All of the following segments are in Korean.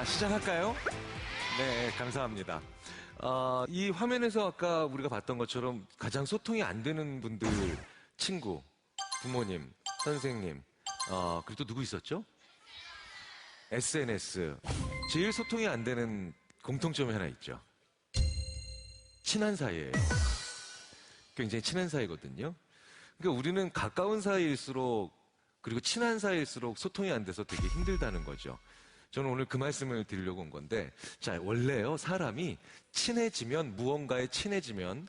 시작할까요? 네, 감사합니다. 이 화면에서 아까 우리가 봤던 것처럼 가장 소통이 안 되는 분들, 친구, 부모님, 선생님, 그리고 또 누구 있었죠? SNS. 제일 소통이 안 되는 공통점이 하나 있죠. 친한 사이예요. 굉장히 친한 사이거든요. 그러니까 우리는 가까운 사이일수록 그리고 친한 사이일수록 소통이 안 돼서 되게 힘들다는 거죠. 저는 오늘 그 말씀을 드리려고 온 건데, 자, 원래요, 사람이 무언가에 친해지면,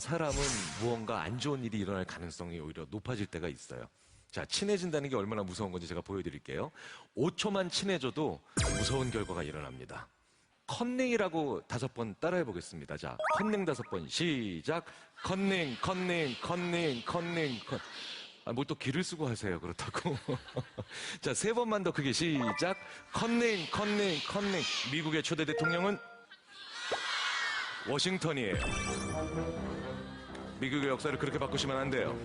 사람은 무언가 안 좋은 일이 일어날 가능성이 오히려 높아질 때가 있어요. 자, 친해진다는 게 얼마나 무서운 건지 제가 보여드릴게요. 5초만 친해져도 무서운 결과가 일어납니다. 컨닝이라고 5번 따라해 보겠습니다. 자, 컨닝 5번 시작. 컨닝. 뭘 또 기를 쓰고 하세요, 그렇다고. 자, 3번만 더 크게 시작. 컨닝. 미국의 초대 대통령은 워싱턴이에요. 미국의 역사를 그렇게 바꾸시면 안 돼요.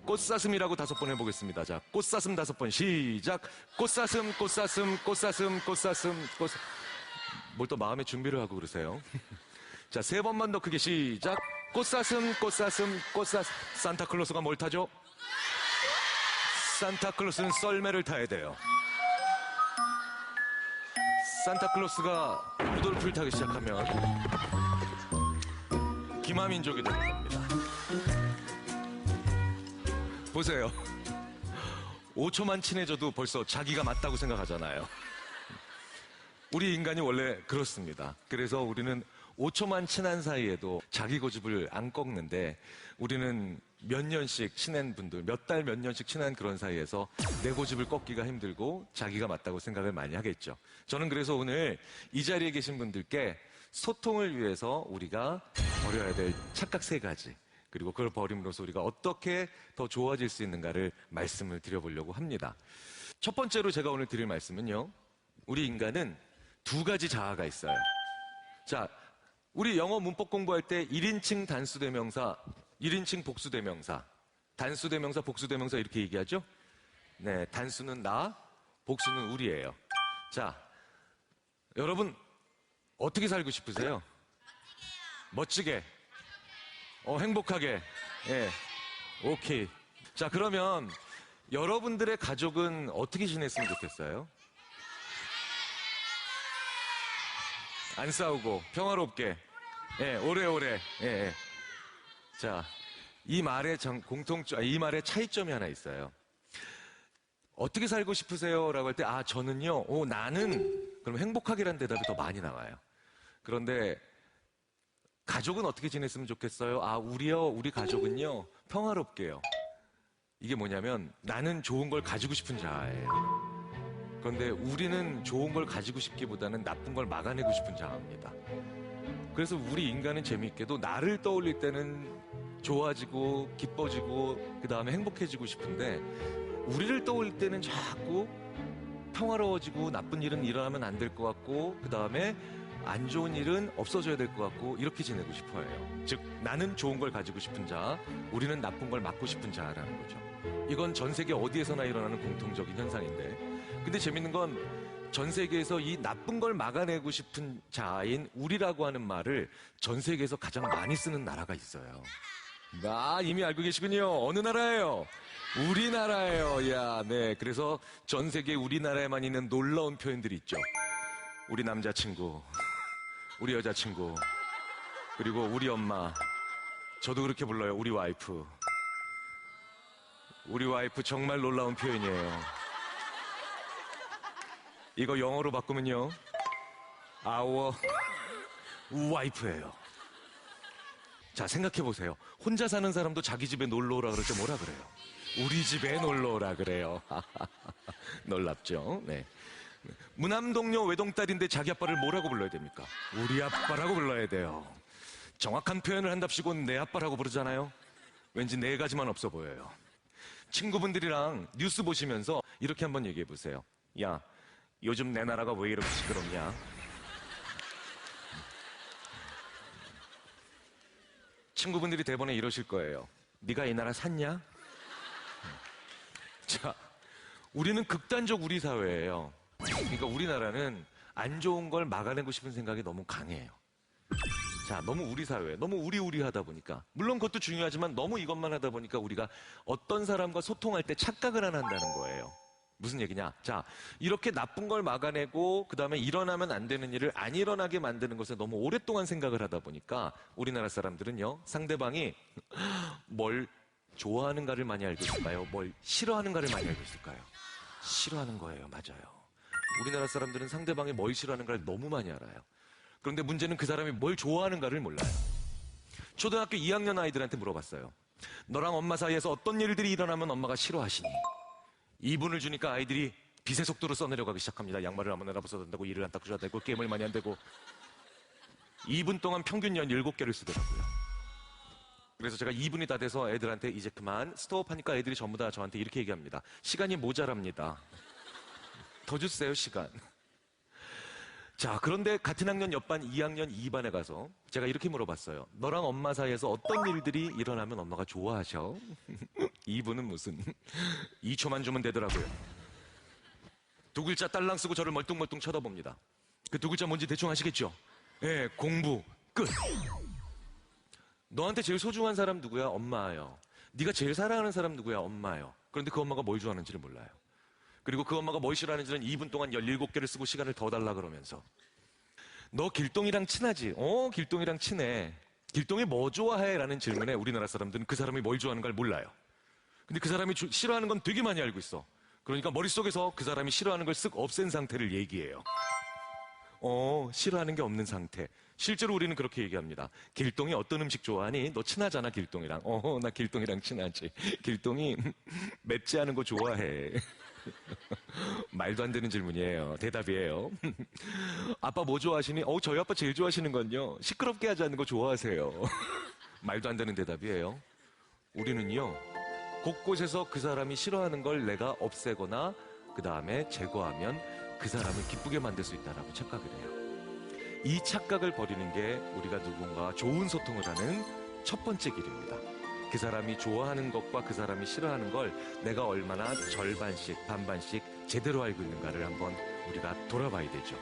꽃사슴이라고 5번 해보겠습니다. 자, 꽃사슴 5번 시작. 꽃사슴. 뭘 또 마음의 준비를 하고 그러세요. 자, 3번만 더 크게 시작. 꽃사슴. 산타클로스가 뭘 타죠? 산타클로스는 썰매를 타야 돼요. 산타클로스가 루돌프를 타기 시작하면 기마민족이 되는 겁니다. 보세요. 5초만 친해져도 벌써 자기가 맞다고 생각하잖아요. 우리 인간이 원래 그렇습니다. 그래서 우리는 5초만 친한 사이에도 자기 고집을 안 꺾는데, 우리는 몇 년씩 친한 분들, 몇 달 몇 년씩 친한 그런 사이에서 내 고집을 꺾기가 힘들고 자기가 맞다고 생각을 많이 하겠죠. 저는 그래서 오늘 이 자리에 계신 분들께 소통을 위해서 우리가 버려야 될 착각 3가지, 그리고 그걸 버림으로써 우리가 어떻게 더 좋아질 수 있는가를 말씀을 드려보려고 합니다. 첫 번째로 제가 오늘 드릴 말씀은요, 우리 인간은 2가지 자아가 있어요. 자, 우리 영어 문법 공부할 때 1인칭 단수대명사, 1인칭 복수대명사, 단수대명사, 복수대명사 이렇게 얘기하죠? 네, 단수는 나, 복수는 우리예요. 자, 여러분 어떻게 살고 싶으세요? 멋지게. 행복하게. 예. 오케이. 자, 그러면 여러분들의 가족은 어떻게 지냈으면 좋겠어요? 안 싸우고 평화롭게. 예, 오래오래. 예. 자, 이 말의 이 말의 차이점이 하나 있어요. 어떻게 살고 싶으세요? 라고 할 때, 저는요, 나는, 그럼 행복하게라는 대답이 더 많이 나와요. 그런데, 가족은 어떻게 지냈으면 좋겠어요? 우리 가족은요, 평화롭게요. 이게 뭐냐면, 나는 좋은 걸 가지고 싶은 자아예요. 그런데 우리는 좋은 걸 가지고 싶기보다는 나쁜 걸 막아내고 싶은 자아입니다. 그래서 우리 인간은 재미있게도 나를 떠올릴 때는 좋아지고 기뻐지고 그 다음에 행복해지고 싶은데, 우리를 떠올릴 때는 자꾸 평화로워지고 나쁜 일은 일어나면 안 될 것 같고 그 다음에 안 좋은 일은 없어져야 될 것 같고 이렇게 지내고 싶어 해요. 즉, 나는 좋은 걸 가지고 싶은 자, 우리는 나쁜 걸 막고 싶은 자라는 거죠. 이건 전 세계 어디에서나 일어나는 공통적인 현상인데, 근데 재밌는 건 전 세계에서 이 나쁜 걸 막아내고 싶은 자인 우리라고 하는 말을 전 세계에서 가장 많이 쓰는 나라가 있어요. 이미 알고 계시군요. 어느 나라예요? 우리나라예요. 야, 네. 그래서 전 세계 우리나라에만 있는 놀라운 표현들이 있죠. 우리 남자친구, 우리 여자친구, 그리고 우리 엄마. 저도 그렇게 불러요. 우리 와이프. 우리 와이프 정말 놀라운 표현이에요. 이거 영어로 바꾸면요, our 와이프예요. 자, 생각해보세요. 혼자 사는 사람도 자기 집에 놀러 오라 그럴 때 뭐라 그래요? 우리 집에 놀러 오라 그래요. 놀랍죠? 네. 무남동녀 외동딸인데 자기 아빠를 뭐라고 불러야 됩니까? 우리 아빠라고 불러야 돼요. 정확한 표현을 한답시고 내 아빠라고 부르잖아요? 왠지 4가지만 없어 보여요. 친구분들이랑 뉴스 보시면서 이렇게 한번 얘기해 보세요. 야, 요즘 내 나라가 왜 이렇게 시끄럽냐? 친구분들이 대번에 이러실 거예요. 네가 이 나라 샀냐? 자, 우리는 극단적 우리 사회예요. 그러니까 우리나라는 안 좋은 걸 막아내고 싶은 생각이 너무 강해요. 자, 너무 우리 사회, 너무 우리우리하다 보니까, 물론 그것도 중요하지만 너무 이것만 하다 보니까 우리가 어떤 사람과 소통할 때 착각을 안 한다는 거예요. 무슨 얘기냐? 자, 이렇게 나쁜 걸 막아내고 그 다음에 일어나면 안 되는 일을 안 일어나게 만드는 것에 너무 오랫동안 생각을 하다 보니까 우리나라 사람들은요, 상대방이 뭘 좋아하는가를 많이 알고 있을까요? 뭘 싫어하는가를 많이 알고 있을까요? 싫어하는 거예요. 맞아요. 우리나라 사람들은 상대방이 뭘 싫어하는가를 너무 많이 알아요. 그런데 문제는 그 사람이 뭘 좋아하는가를 몰라요. 초등학교 2학년 아이들한테 물어봤어요. 너랑 엄마 사이에서 어떤 일들이 일어나면 엄마가 싫어하시니? 2분을 주니까 아이들이 빛의 속도로 써내려가기 시작합니다. 양말을 아무나 벗어야 된다고, 일을 안 닦으셔야 되고, 게임을 많이 안 되고. 2분 동안 평균 연 7개를 쓰더라고요. 그래서 제가 2분이 다 돼서 애들한테 이제 그만 스톱 하니까 애들이 전부 다 저한테 이렇게 얘기합니다. 시간이 모자랍니다. 더 주세요, 시간. 자, 그런데 같은 학년 옆반 2학년 2반에 가서 제가 이렇게 물어봤어요. 너랑 엄마 사이에서 어떤 일들이 일어나면 엄마가 좋아하셔? 2분은 무슨 2초만 주면 되더라고요. 두 글자 딸랑 쓰고 저를 멀뚱멀뚱 쳐다봅니다. 그 두 글자 뭔지 대충 아시겠죠? 예, 공부 끝. 너한테 제일 소중한 사람 누구야? 엄마예요. 네가 제일 사랑하는 사람 누구야? 엄마예요. 그런데 그 엄마가 뭘 좋아하는지를 몰라요. 그리고 그 엄마가 뭘 싫어하는지는 2분 동안 17개를 쓰고 시간을 더 달라 그러면서. 너 길동이랑 친하지? 길동이랑 친해. 길동이 뭐 좋아해? 라는 질문에 우리나라 사람들은 그 사람이 뭘 좋아하는 걸 몰라요. 근데 그 사람이 싫어하는 건 되게 많이 알고 있어. 그러니까 머릿속에서 그 사람이 싫어하는 걸 쓱 없앤 상태를 얘기해요. 싫어하는 게 없는 상태. 실제로 우리는 그렇게 얘기합니다. 길동이 어떤 음식 좋아하니? 너 친하잖아, 길동이랑. 나 길동이랑 친하지. 길동이 맵지 않은 거 좋아해. 말도 안 되는 질문이에요. 대답이에요. 아빠 뭐 좋아하시니? 저희 아빠 제일 좋아하시는 건요, 시끄럽게 하지 않는 거 좋아하세요. 말도 안 되는 대답이에요. 우리는요, 곳곳에서 그 사람이 싫어하는 걸 내가 없애거나 그 다음에 제거하면 그 사람을 기쁘게 만들 수 있다라고 착각을 해요. 이 착각을 버리는 게 우리가 누군가 좋은 소통을 하는 첫 번째 길입니다. 그 사람이 좋아하는 것과 그 사람이 싫어하는 걸 내가 얼마나 절반씩, 반반씩 제대로 알고 있는가를 한번 우리가 돌아봐야 되죠.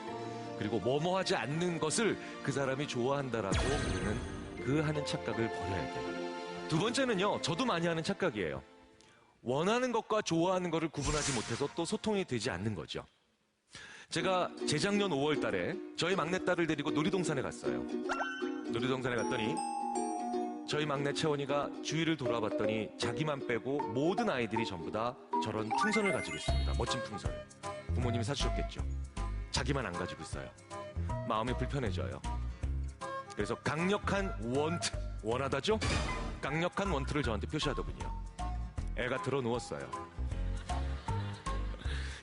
그리고 뭐뭐 하지 않는 것을 그 사람이 좋아한다라고 우리는 그 하는 착각을 버려야 돼요. 두 번째는요, 저도 많이 하는 착각이에요. 원하는 것과 좋아하는 것을 구분하지 못해서 또 소통이 되지 않는 거죠. 제가 재작년 5월 달에 저희 막내딸을 데리고 놀이동산에 갔어요. 놀이동산에 갔더니 저희 막내 채원이가 주위를 돌아봤더니 자기만 빼고 모든 아이들이 전부 다 저런 풍선을 가지고 있습니다. 멋진 풍선을. 부모님이 사주셨겠죠. 자기만 안 가지고 있어요. 마음이 불편해져요. 그래서 강력한 원하다죠? 강력한 원투를 저한테 표시하더군요. 애가 들어 누웠어요.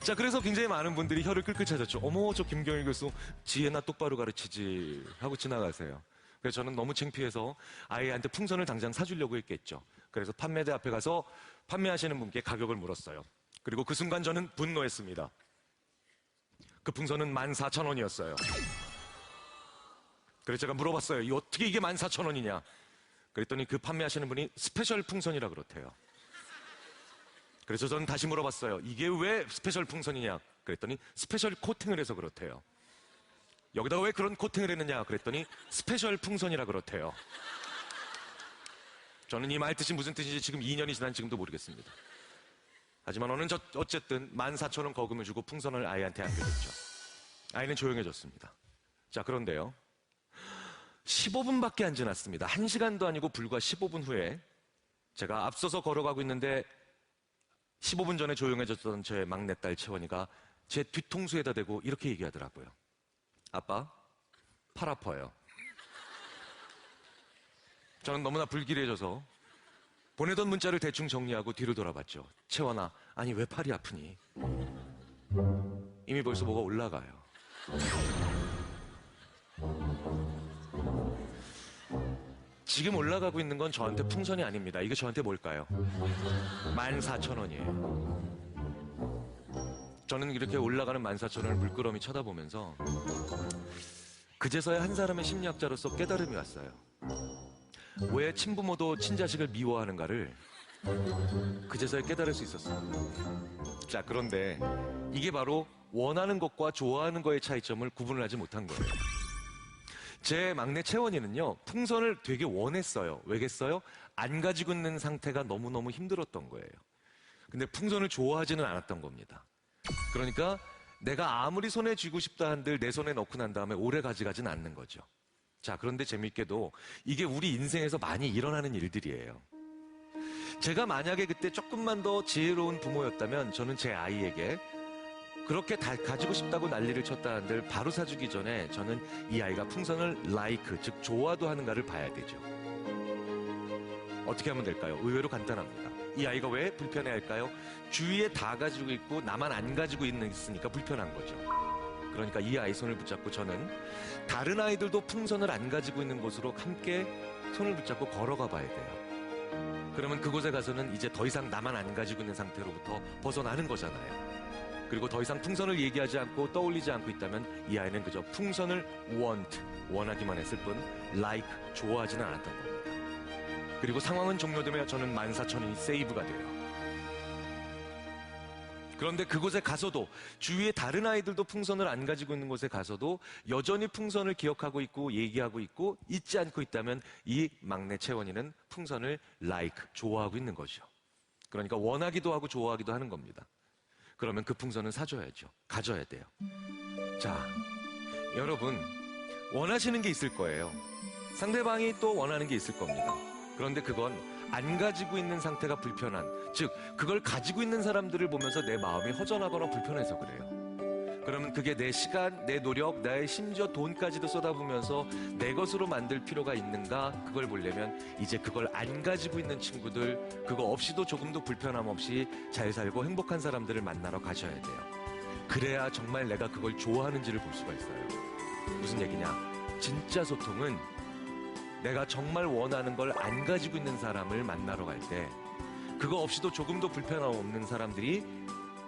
자, 그래서 굉장히 많은 분들이 혀를 끌끌 차졌죠. 어머, 저 김경일 교수 지혜나 똑바로 가르치지 하고 지나가세요. 그래서 저는 너무 창피해서 아이한테 풍선을 당장 사주려고 했겠죠. 그래서 판매대 앞에 가서 판매하시는 분께 가격을 물었어요. 그리고 그 순간 저는 분노했습니다. 그 풍선은 14,000원이었어요. 그래서 제가 물어봤어요. 어떻게 이게 14,000원이냐? 그랬더니 그 판매하시는 분이 스페셜 풍선이라 그렇대요. 그래서 저는 다시 물어봤어요. 이게 왜 스페셜 풍선이냐? 그랬더니 스페셜 코팅을 해서 그렇대요. 여기다가 왜 그런 코팅을 했느냐? 그랬더니 스페셜 풍선이라 그렇대요. 저는 이 말 뜻이 무슨 뜻인지 지금 2년이 지난 지금도 모르겠습니다. 하지만 어쨌든 14,000원 거금을 주고 풍선을 아이한테 안겨줬죠. 아이는 조용해졌습니다. 자, 그런데요, 15분밖에 안 지났습니다. 1시간도 아니고 불과 15분 후에 제가 앞서서 걸어가고 있는데 15분 전에 조용해졌던 제 막내딸 채원이가 제 뒤통수에다 대고 이렇게 얘기하더라고요. 아빠, 팔 아파요. 저는 너무나 불길해져서 보내던 문자를 대충 정리하고 뒤로 돌아봤죠. 채원아, 아니 왜 팔이 아프니? 이미 벌써 뭐가 올라가요. 지금 올라가고 있는 건 저한테 풍선이 아닙니다. 이게 저한테 뭘까요? 14,000원이에요. 저는 이렇게 올라가는 14,000원을 물끄러미 쳐다보면서 그제서야 한 사람의 심리학자로서 깨달음이 왔어요. 왜 친부모도 친자식을 미워하는가를 그제서야 깨달을 수 있었어요. 자, 그런데 이게 바로 원하는 것과 좋아하는 거의 차이점을 구분을 하지 못한 거예요. 제 막내 채원이는요, 풍선을 되게 원했어요. 왜겠어요? 안 가지고 있는 상태가 너무너무 힘들었던 거예요. 근데 풍선을 좋아하지는 않았던 겁니다. 그러니까 내가 아무리 손에 쥐고 싶다 한들 내 손에 넣고 난 다음에 오래 가져가진 않는 거죠. 자, 그런데 재밌게도 이게 우리 인생에서 많이 일어나는 일들이에요. 제가 만약에 그때 조금만 더 지혜로운 부모였다면 저는 제 아이에게 그렇게 다 가지고 싶다고 난리를 쳤다 한들 바로 사주기 전에 저는 이 아이가 풍선을 like, 즉 좋아도 하는가를 봐야 되죠. 어떻게 하면 될까요? 의외로 간단합니다. 이 아이가 왜 불편해할까요? 주위에 다 가지고 있고 나만 안 가지고 있으니까 불편한 거죠. 그러니까 이 아이 손을 붙잡고 저는 다른 아이들도 풍선을 안 가지고 있는 곳으로 함께 손을 붙잡고 걸어가 봐야 돼요. 그러면 그곳에 가서는 이제 더 이상 나만 안 가지고 있는 상태로부터 벗어나는 거잖아요. 그리고 더 이상 풍선을 얘기하지 않고 떠올리지 않고 있다면 이 아이는 그저 풍선을 원하기만 했을 뿐 like, 좋아하지는 않았던 겁니다. 그리고 상황은 종료되며 저는 14,000원이 세이브가 돼요. 그런데 그곳에 가서도 주위에 다른 아이들도 풍선을 안 가지고 있는 곳에 가서도 여전히 풍선을 기억하고 있고 얘기하고 있고 잊지 않고 있다면 이 막내 채원이는 풍선을 like, 좋아하고 있는 거죠. 그러니까 원하기도 하고 좋아하기도 하는 겁니다. 그러면 그 풍선은 사줘야죠. 가져야 돼요. 자, 여러분 원하시는 게 있을 거예요. 상대방이 또 원하는 게 있을 겁니다. 그런데 그건 안 가지고 있는 상태가 불편한, 즉 그걸 가지고 있는 사람들을 보면서 내 마음이 허전하거나 불편해서 그래요. 그러면 그게 내 시간, 내 노력, 나의 심지어 돈까지도 쏟아부으면서 내 것으로 만들 필요가 있는가, 그걸 보려면 이제 그걸 안 가지고 있는 친구들, 그거 없이도 조금도 불편함 없이 잘 살고 행복한 사람들을 만나러 가셔야 돼요. 그래야 정말 내가 그걸 좋아하는지를 볼 수가 있어요. 무슨 얘기냐? 진짜 소통은 내가 정말 원하는 걸 안 가지고 있는 사람을 만나러 갈 때 그거 없이도 조금도 불편함 없는 사람들이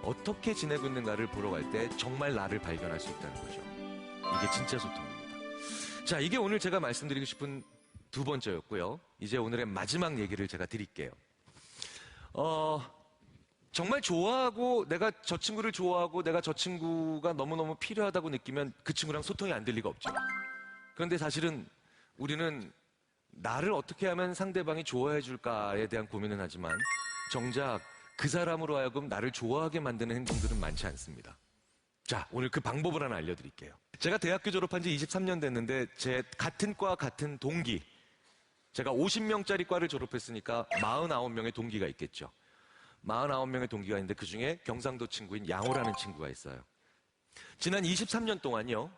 어떻게 지내고 있는가를 보러 갈 때 정말 나를 발견할 수 있다는 거죠. 이게 진짜 소통입니다. 자, 이게 오늘 제가 말씀드리고 싶은 두 번째였고요. 이제 오늘의 마지막 얘기를 제가 드릴게요. 정말 좋아하고 내가 저 친구를 좋아하고 내가 저 친구가 너무너무 필요하다고 느끼면 그 친구랑 소통이 안 될 리가 없죠. 그런데 사실은 우리는 나를 어떻게 하면 상대방이 좋아해 줄까에 대한 고민은 하지만 정작 그 사람으로 하여금 나를 좋아하게 만드는 행동들은 많지 않습니다. 자, 오늘 그 방법을 하나 알려드릴게요. 제가 대학교 졸업한 지 23년 됐는데 제 같은 과 같은 동기, 제가 50명짜리 과를 졸업했으니까 49명의 동기가 있겠죠. 49명의 동기가 있는데 그중에 경상도 친구인 양호라는 친구가 있어요. 지난 23년 동안요,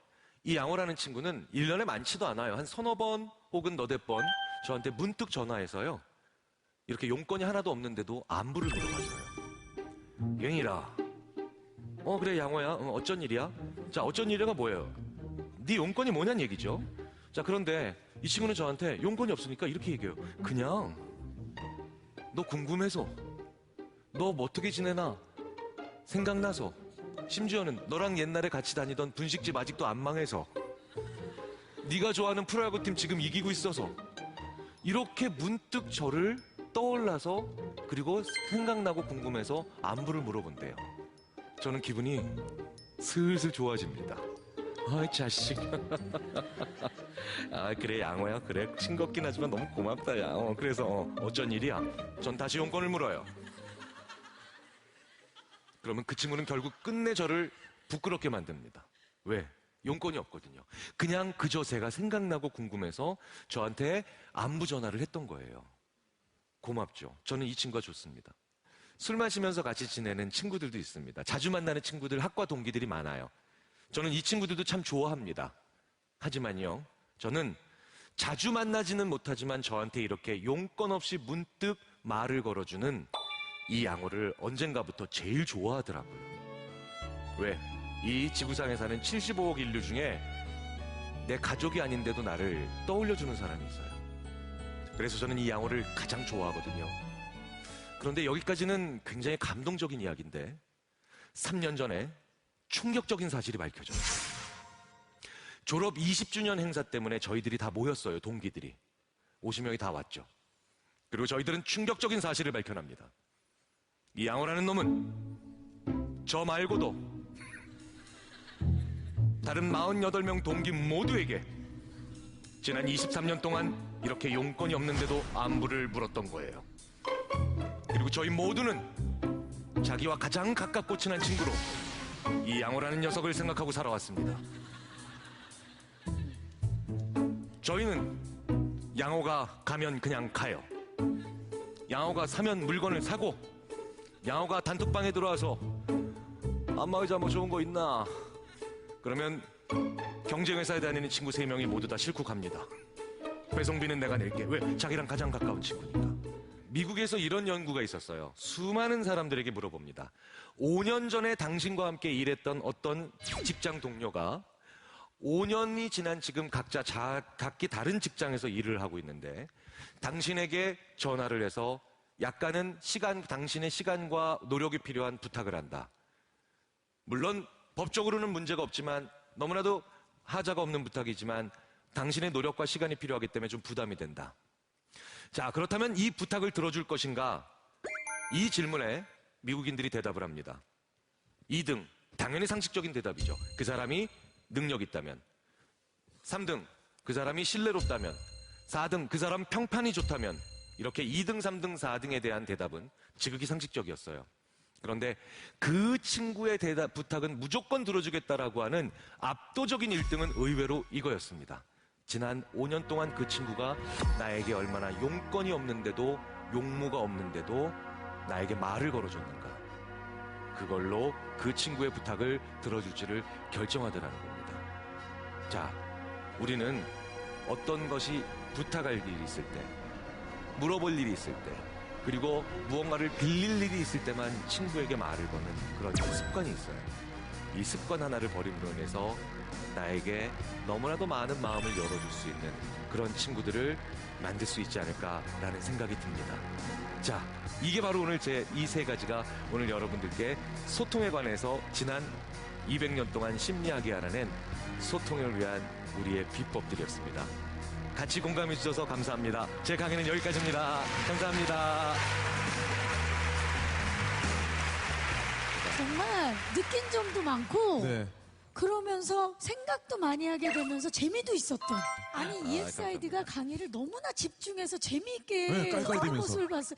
이 양호라는 친구는 1년에 많지도 않아요. 한 서너 번 혹은 너댓 번 저한테 문득 전화해서요, 이렇게 용건이 하나도 없는데도 안부를 물어봐줘요. 영희라, 그래 양호야, 어쩐 일이야? 자, 어쩐 일이가 뭐예요? 네 용건이 뭐냐는 얘기죠. 자, 그런데 이 친구는 저한테 용건이 없으니까 이렇게 얘기해요. 그냥 너 궁금해서, 너 뭐 어떻게 지내나 생각나서, 심지어는 너랑 옛날에 같이 다니던 분식집 아직도 안 망해서, 네가 좋아하는 프로야구팀 지금 이기고 있어서, 이렇게 문득 저를 떠올라서 그리고 생각나고 궁금해서 안부를 물어본대요. 저는 기분이 슬슬 좋아집니다. 아이 자식. 아 그래 양호야, 그래 싱겁긴 하지만 너무 고맙다 야. 그래서 어쩐 일이야? 전 다시 용건을 물어요. 그러면 그 친구는 결국 끝내 저를 부끄럽게 만듭니다. 왜? 용건이 없거든요. 그냥 그저 제가 생각나고 궁금해서 저한테 안부 전화를 했던 거예요. 고맙죠. 저는 이 친구가 좋습니다. 술 마시면서 같이 지내는 친구들도 있습니다. 자주 만나는 친구들, 학과 동기들이 많아요. 저는 이 친구들도 참 좋아합니다. 하지만요, 저는 자주 만나지는 못하지만 저한테 이렇게 용건 없이 문득 말을 걸어주는 이 양호를 언젠가부터 제일 좋아하더라고요. 왜? 이 지구상에 사는 75억 인류 중에 내 가족이 아닌데도 나를 떠올려주는 사람이 있어요. 그래서 저는 이 양호를 가장 좋아하거든요. 그런데 여기까지는 굉장히 감동적인 이야기인데 3년 전에 충격적인 사실이 밝혀져요. 졸업 20주년 행사 때문에 저희들이 다 모였어요. 동기들이 50명이 다 왔죠. 그리고 저희들은 충격적인 사실을 밝혀납니다. 이 양호라는 놈은 저 말고도 다른 48명 동기 모두에게 지난 23년 동안 이렇게 용건이 없는데도 안부를 물었던 거예요. 그리고 저희 모두는 자기와 가장 가깝고 친한 친구로 이 양호라는 녀석을 생각하고 살아왔습니다. 저희는 양호가 가면 그냥 가요. 양호가 사면 물건을 사고, 양호가 단톡방에 들어와서 안마의자 뭐 좋은 거 있나? 그러면 경쟁회사에 다니는 친구 3명이 모두 다 싫고 갑니다. 배송비는 내가 낼게. 왜? 자기랑 가장 가까운 친구니까. 미국에서 이런 연구가 있었어요. 수많은 사람들에게 물어봅니다. 5년 전에 당신과 함께 일했던 어떤 직장 동료가 5년이 지난 지금 각자 각기 다른 직장에서 일을 하고 있는데 당신에게 전화를 해서 약간은 당신의 시간과 노력이 필요한 부탁을 한다. 물론 법적으로는 문제가 없지만 너무나도 하자가 없는 부탁이지만 당신의 노력과 시간이 필요하기 때문에 좀 부담이 된다. 자, 그렇다면 이 부탁을 들어줄 것인가? 이 질문에 미국인들이 대답을 합니다. 2등, 당연히 상식적인 대답이죠. 그 사람이 능력 있다면. 3등, 그 사람이 신뢰롭다면. 4등, 그 사람 평판이 좋다면. 이렇게 2등, 3등, 4등에 대한 대답은 지극히 상식적이었어요. 그런데 그 친구의 부탁은 무조건 들어주겠다라고 하는 압도적인 1등은 의외로 이거였습니다. 지난 5년 동안 그 친구가 나에게 얼마나 용건이 없는데도, 용무가 없는데도 나에게 말을 걸어줬는가. 그걸로 그 친구의 부탁을 들어줄지를 결정하더라는 겁니다. 자, 우리는 어떤 것이 부탁할 일이 있을 때, 물어볼 일이 있을 때, 그리고 무언가를 빌릴 일이 있을 때만 친구에게 말을 거는 그런 습관이 있어요. 이 습관 하나를 버림으로 인해서 나에게 너무나도 많은 마음을 열어줄 수 있는 그런 친구들을 만들 수 있지 않을까라는 생각이 듭니다. 자, 이게 바로 오늘 이 3가지가 오늘 여러분들께 소통에 관해서 지난 200년 동안 심리학이 알아낸 소통을 위한 우리의 비법들이었습니다. 같이 공감해 주셔서 감사합니다. 제 강의는 여기까지입니다. 감사합니다. 정말 느낀 점도 많고 네. 그러면서 생각도 많이 하게 되면서 재미도 있었던. 아니 EXID가 감사합니다. 강의를 너무나 집중해서 재미있게 네, 깔깔대면서. 하는 모습을 봤어요.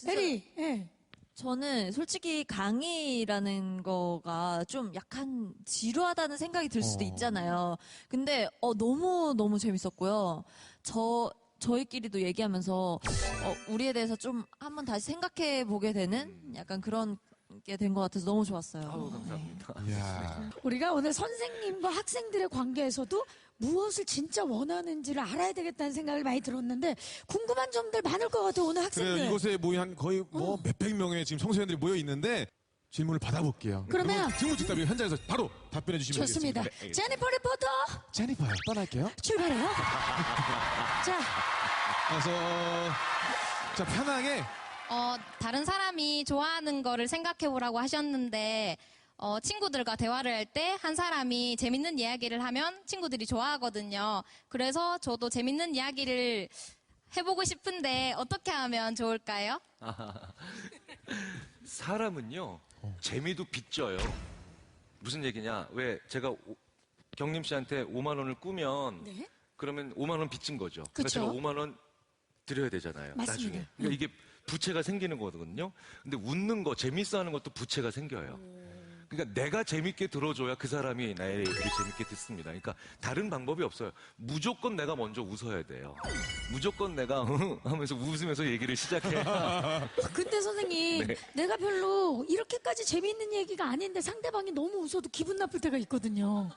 에리, 예. 저는 솔직히 강의라는 거가 좀 약간 지루하다는 생각이 들 수도 있잖아요. 근데 너무 재밌었고요. 저희끼리도 얘기하면서 우리에 대해서 좀 한번 다시 생각해 보게 되는 약간 그런 게 된 것 같아서 너무 좋았어요. 아우, 감사합니다. 이야. 우리가 오늘 선생님과 학생들의 관계에서도 무엇을 진짜 원하는지를 알아야 되겠다는 생각을 많이 들었는데 궁금한 점들 많을 것 같아요. 오늘 학생들. 그래요. 이곳에 모인 거의 몇백 명의 지금 청소년들이 모여 있는데 질문을 받아볼게요. 그러면 직무직답이 현장에서 바로 답변해 주시면 좋습니다. 되겠습니다. 제니퍼 리포터 제니퍼요. 떠날게요. 출발해요. 자, 그래서 자 편하게 다른 사람이 좋아하는 거를 생각해 보라고 하셨는데, 친구들과 대화를 할 때 한 사람이 재밌는 이야기를 하면 친구들이 좋아하거든요. 그래서 저도 재밌는 이야기를 해보고 싶은데 어떻게 하면 좋을까요? 사람은요, 재미도 빚져요. 무슨 얘기냐? 왜 제가 경림 씨한테 5만 원을 꾸면 네. 그러면 5만 원 빚진 거죠. 그러니까 그쵸. 제가 5만 원 드려야 되잖아요. 맞습니다. 나중에. 그러니까 이게 부채가 생기는 거거든요. 근데 웃는 거, 재밌어 하는 것도 부채가 생겨요. 그러니까 내가 재밌게 들어줘야 그 사람이 나의 얘기를 재밌게 듣습니다. 그러니까 다른 방법이 없어요. 무조건 내가 먼저 웃어야 돼요. 무조건 내가 하면서 웃으면서 얘기를 시작해야. 근데 선생님, 네. 내가 별로 이렇게까지 재미있는 얘기가 아닌데 상대방이 너무 웃어도 기분 나쁠 때가 있거든요.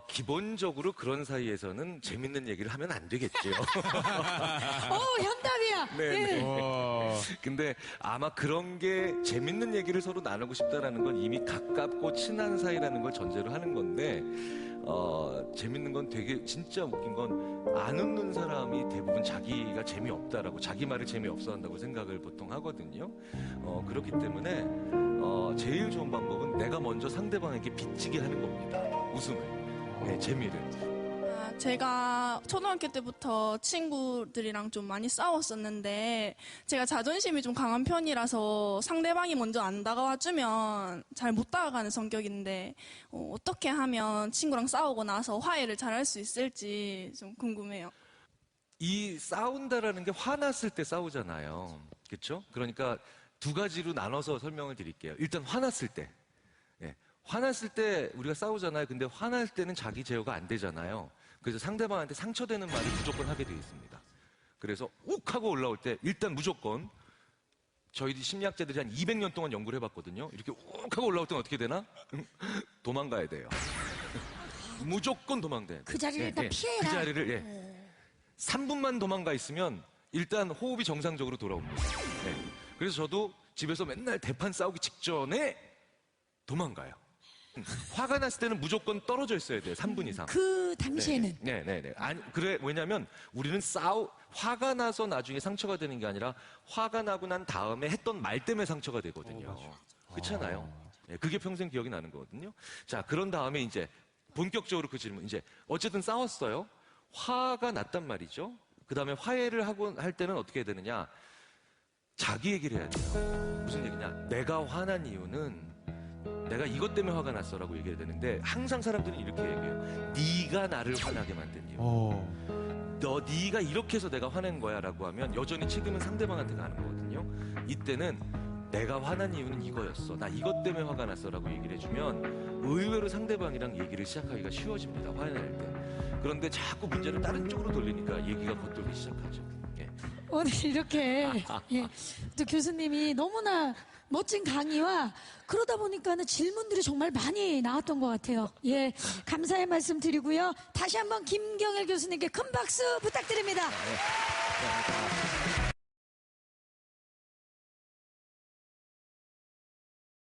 기본적으로 그런 사이에서는 재밌는 얘기를 하면 안 되겠죠. 현답이야. 네, 예. 와. 근데 아마 그런 게 재밌는 얘기를 서로 나누고 싶다라는 건 이미 가깝고 친한 사이라는 걸 전제로 하는 건데, 재밌는 건 되게 진짜 웃긴 건 안 웃는 사람이 대부분 자기가 재미없다라고 자기 말을 재미없어 한다고 생각을 보통 하거든요. 그렇기 때문에 제일 좋은 방법은 내가 먼저 상대방에게 빚지게 하는 겁니다. 웃음을, 네, 재미를. 제가 초등학교 때부터 친구들이랑 좀 많이 싸웠었는데 제가 자존심이 좀 강한 편이라서 상대방이 먼저 안 다가와주면 잘 못 다가가는 성격인데 어떻게 하면 친구랑 싸우고 나서 화해를 잘 할 수 있을지 좀 궁금해요. 이 싸운다라는 게 화났을 때 싸우잖아요. 그렇죠? 그러니까 두 가지로 나눠서 설명을 드릴게요. 일단 화났을 때. 예, 화났을 때 우리가 싸우잖아요. 근데 화날 때는 자기 제어가 안 되잖아요. 그래서 상대방한테 상처되는 말을 무조건 하게 되어 있습니다. 그래서 욱 하고 올라올 때 일단 무조건 저희들이 심리학자들이 한 200년 동안 연구를 해봤거든요. 이렇게 욱 하고 올라올 때는 어떻게 되나? 도망가야 돼요. 무조건 도망가야 돼요. 그 자리를 일단 피해라. 그 자리를 3분만 도망가 있으면 일단 호흡이 정상적으로 돌아옵니다. 그래서 저도 집에서 맨날 대판 싸우기 직전에 도망가요. 화가 났을 때는 무조건 떨어져 있어야 돼요. 3분 이상. 그 당시에는. 네네네. 아니, 그래, 왜냐면 우리는 화가 나서 나중에 상처가 되는 게 아니라 화가 나고 난 다음에 했던 말 때문에 상처가 되거든요. 그렇잖아요. 네, 그게 평생 기억이 나는 거거든요. 자, 그런 다음에 이제 본격적으로 그 질문. 이제 어쨌든 싸웠어요. 화가 났단 말이죠. 그 다음에 화해를 하고 할 때는 어떻게 해야 되느냐. 자기 얘기를 해야 돼요. 무슨 얘기냐. 내가 화난 이유는 내가 이것 때문에 화가 났어라고 얘기해야 되는데 항상 사람들은 이렇게 얘기해요. 네가 나를 화나게 만든 이유. 네가 이렇게 해서 내가 화낸 거야라고 하면 여전히 책임은 상대방한테 가는 거거든요. 이때는 내가 화난 이유는 이거였어. 나 이것 때문에 화가 났어라고 얘기를 해주면 의외로 상대방이랑 얘기를 시작하기가 쉬워집니다. 화낼 때. 그런데 자꾸 문제를 다른 쪽으로 돌리니까 얘기가 겉돌기 시작하죠. 예. 오늘 이렇게 또 교수님이 너무나 멋진 강의와 그러다 보니까는 질문들이 정말 많이 나왔던 것 같아요. 예, 감사의 말씀 드리고요. 다시 한번 김경일 교수님께 큰 박수 부탁드립니다. 감사합니다.